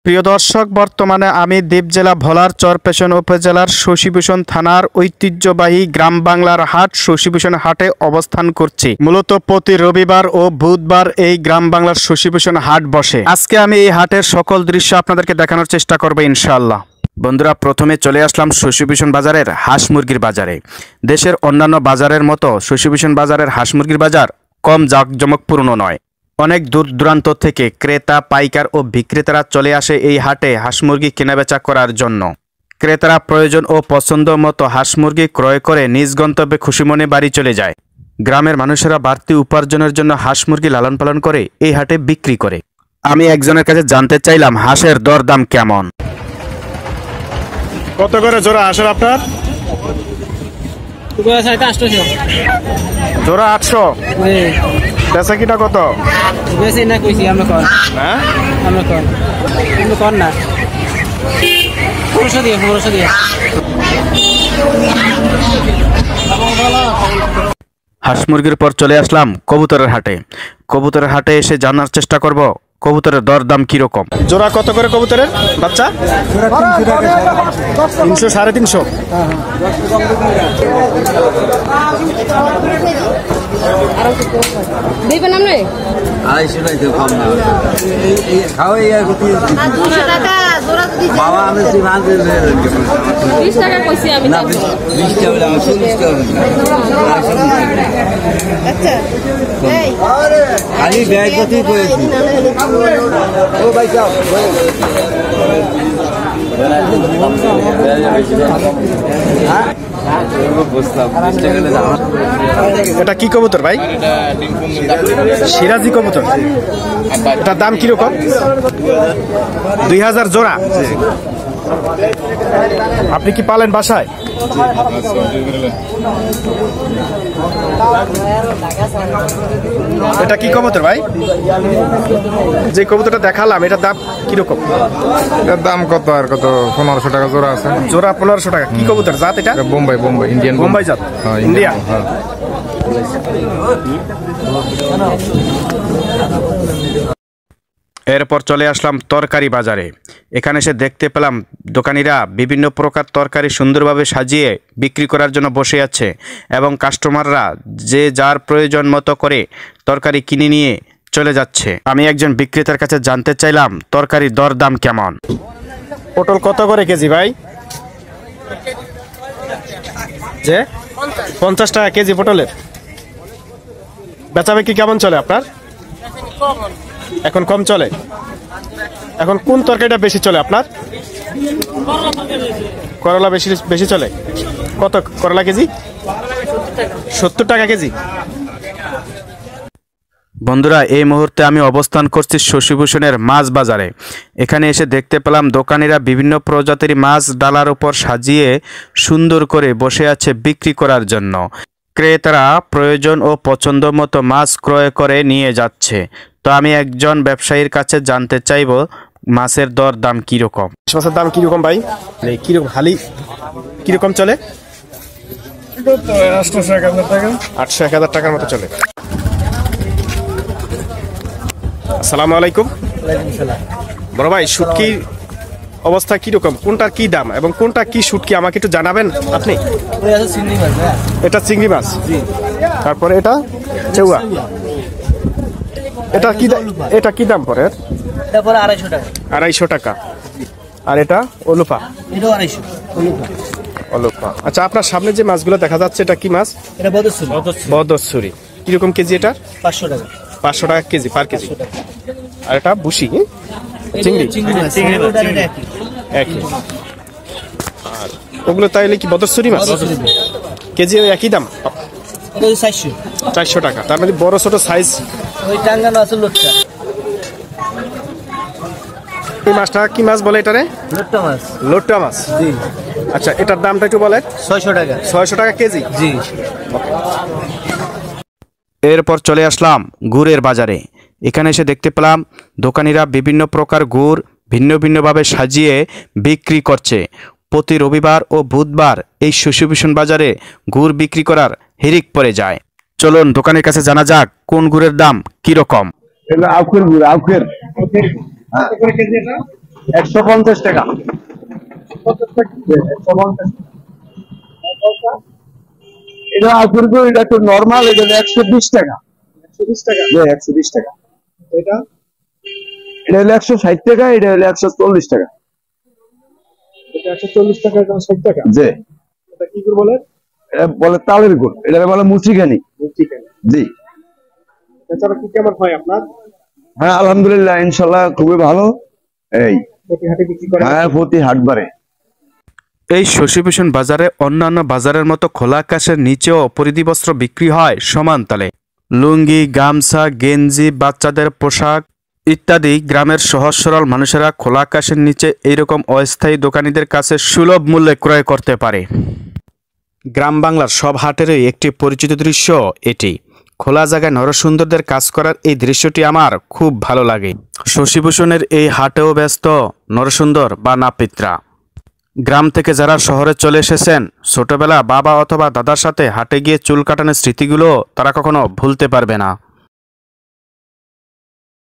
প্রিয় দর্শক, বর্তমানে আমি দ্বীপ জেলা ভোলার চরপেশন উপজেলার শশীভূষণ থানার ঐতিহ্যবাহী গ্রাম বাংলার হাট শশীভূষণ হাটে অবস্থান করছি। মূলত প্রতি রবিবার ও বুধবার এই গ্রাম বাংলার শশীভূষণ হাট বসে। আজকে আমি এই হাটের সকল দৃশ্য আপনাদেরকে দেখানোর চেষ্টা করব ইনশাআল্লাহ। বন্ধুরা, প্রথমে চলে আসলাম শশীভূষণ বাজারের হাঁস মুরগির বাজারে। দেশের অন্যান্য বাজারের মতো শশীভূষণ বাজারের হাঁস মুরগির বাজার কম জাঁকজমকপূর্ণ নয়। অনেক দূর দূরান্ত থেকে ক্রেতা, পাইকার ও বিক্রেতারা চলে আসে এই হাটে হাঁস মুরগি কেনাবেচা করার জন্য। ক্রেতারা প্রয়োজন ও পছন্দ মতো হাঁস মুরগি ক্রয় করে নিজ গন্তব্যে খুশি মনে বাড়ি চলে যায়। গ্রামের মানুষেরা বাড়তি উপার্জনের জন্য হাঁস মুরগি লালন পালন করে এই হাটে বিক্রি করে। আমি একজনের কাছে জানতে চাইলাম হাঁসের দর দাম কেমন। কত করে জোড়া হাঁসের আপনার? জোড়া 800। বেচা কিনা কত? বেশি না কইছি আমরা কর। হ্যাঁ আমরা কর। তুমি কর না। 1500 দিয়ে। হাঁস মুরগির পর চলে আসলাম কবুতরের হাটে। কবুতরের হাটে এসে জানার চেষ্টা করব কবুতরের দর দাম কিরকম। জোড়া কত করে কবুতরের বাচ্চা? 300, 350। দিবেন আপনি? 250 টাকা কম না। খাওয়াই আর 200 টাকা জোড়া যদি বাবা আমি সিমান 20 টাকা কইছি আমি। না 20 টাকা আমি 40 টাকা। আচ্ছা এই খালি ব্যাগ কতই করেছি। ও ভাই যাও। এটা কি কবুতর ভাই? সিরাজি কবুতর। এটার দাম কিরকম? 2000 জোড়া। আপনি কি পালেন বাসায়? এটা কি কবুতর ভাই? যে কবুতরটা দেখালাম এটার দাম কিরকম? এটার দাম কত আর কত? 1500 টাকা জোড়া আছে। জোড়া 1500 টাকা। কি কবুতর জাত এটা? বোম্বাই ইন্ডিয়ান বোম্বাই জাত। হ্যাঁ, ইন্ডিয়া। হ্যাঁ। এরপর চলে আসলাম তরকারি বাজারে। এখানে এসে দেখতে পেলাম দোকানিরা বিভিন্ন প্রকার তরকারি সুন্দরভাবে সাজিয়ে বিক্রি করার জন্য বসে আছে এবং কাস্টমাররা যে যার প্রয়োজন মতো করে তরকারি কিনে নিয়ে চলে যাচ্ছে। আমি একজন বিক্রেতার কাছে জানতে চাইলাম তরকারির দর দাম কেমন। পটল কত করে কেজি ভাই? যে 50 টাকা কেজি পটলের। বেচাবেচি কেমন চলে আপনার? এখন কম চলে। এখন কোন তরকারিটা বেশি চলে আপনার? করলা বেশি চলে। কত করলা কেজি? 70 টাকা কেজি। বন্ধুরা, এই মুহূর্তে আমি অবস্থান করছি শশীভূষণের মাছ বাজারে। এখানে এসে দেখতে পেলাম দোকানিরা বিভিন্ন প্রজাতির মাছ ডালার উপর সাজিয়ে সুন্দর করে বসে আছে বিক্রি করার জন্য। ক্রেতারা প্রয়োজন ও পছন্দ মতো মাছ ক্রয় করে নিয়ে যাচ্ছে। তো আমি একজন ব্যবসায়ীর কাছে জানতে চাইব মাছের দর দাম কিরকম। মাছের দাম কিরকম ভাই? কিরকম হালি কিরকম চলে? 800-1000 টাকার মতো চলে। আসসালামু আলাইকুম। বড় ভাই, শুটকির অবস্থা কিরকম? কোনটার কি দাম এবং কোনটা কি শুটকি আমাকে একটু জানাবেন আপনি? এটা চিংড়ি মাছ। তারপরে এটা চেউয়া। এটা কি দাম পড়ে? এটা পরে 250 টাকা। 250 টাকা। আর এটা অলুপা। এটাও 250 অলুপা। আচ্ছা, আপনার সামনে যে মাছগুলো দেখা যাচ্ছে এটা কি মাছ? এটা বদসুরি। বদসুরি। কিরকম কেজি এটা? 500 টাকা। 500 টাকা কেজি পার কেজি। আর এটা বুশি চিংড়ি। একই। আর ওগুলো তাইলে কি বদসুরি মাছ? কেজি একই দাম? 400 টাকা। তার মানে বড় ছোট সাইজ। ওই টাঙ্গানো আছে লোটটা। এই মাছটা কি মাছ বলে এটারে? লোটটা মাছ। লোট্টা মাছ। জি। আচ্ছা, এটার দামটা একটু বলেন। 600 টাকা। 600 টাকা কেজি। জি। এরপর চলে আসলাম গুড়ের বাজারে। এখানে এসে দেখতে পেলাম দোকানিরা বিভিন্ন প্রকার গুড় ভিন্ন ভিন্নভাবে সাজিয়ে বিক্রি করছে। প্রতি রবিবার ও বুধবার এই শশীভূষণ বাজারে গুড় বিক্রি করার হিড়িক পড়ে যায়। চলুন দোকানের কাছে জানা যাক কোন গুড়ের দাম কি রকম। এটা আখের গুড়, আখের। 150 টাকা। এটা আফুরগু, এটা একটু নরমাল, এটা 120 টাকা। 120 টাকা? জি, 120 টাকা। এটা হলো 160 টাকা, এটা হলো 140 টাকা। এটা 140 টাকা, এটা 60 টাকা। জি। এটা কি গুড় বলে? এটা বলে তালের গুড়, এটা বলে মুচিখানি। মুচিখানি, জি। এছাড়া কি কেমন হয় আপনার? হ্যাঁ, আলহামদুলিল্লাহ, ইনশাআল্লাহ খুবই ভালো। এই প্রতি হাটে বিক্রি করে? হ্যাঁ, প্রতি হাটবারে। এই শশীভূষণ বাজারে অন্যান্য বাজারের মতো খোলা আকাশের নিচেও পরিধি বস্ত্র বিক্রি হয় সমান তালে। লুঙ্গি, গামছা, গেঞ্জি, বাচ্চাদের পোশাক ইত্যাদি গ্রামের সহজ সরল মানুষেরা খোলা আকাশের নিচে এইরকম অস্থায়ী দোকানীদের কাছে সুলভ মূল্যে ক্রয় করতে পারে। গ্রাম বাংলার সব হাটেরই একটি পরিচিত দৃশ্য এটি। খোলা জায়গায় নরসুন্দরদের কাজ করার এই দৃশ্যটি আমার খুব ভালো লাগে। শশীভূষণের এই হাটেও ব্যস্ত নরসুন্দর বা নাপিতরা। গ্রাম থেকে যারা শহরে চলে এসেছেন, ছোটবেলা বাবা অথবা দাদার সাথে হাটে গিয়ে চুল কাটানোর স্মৃতিগুলো তারা কখনো ভুলতে পারবে না।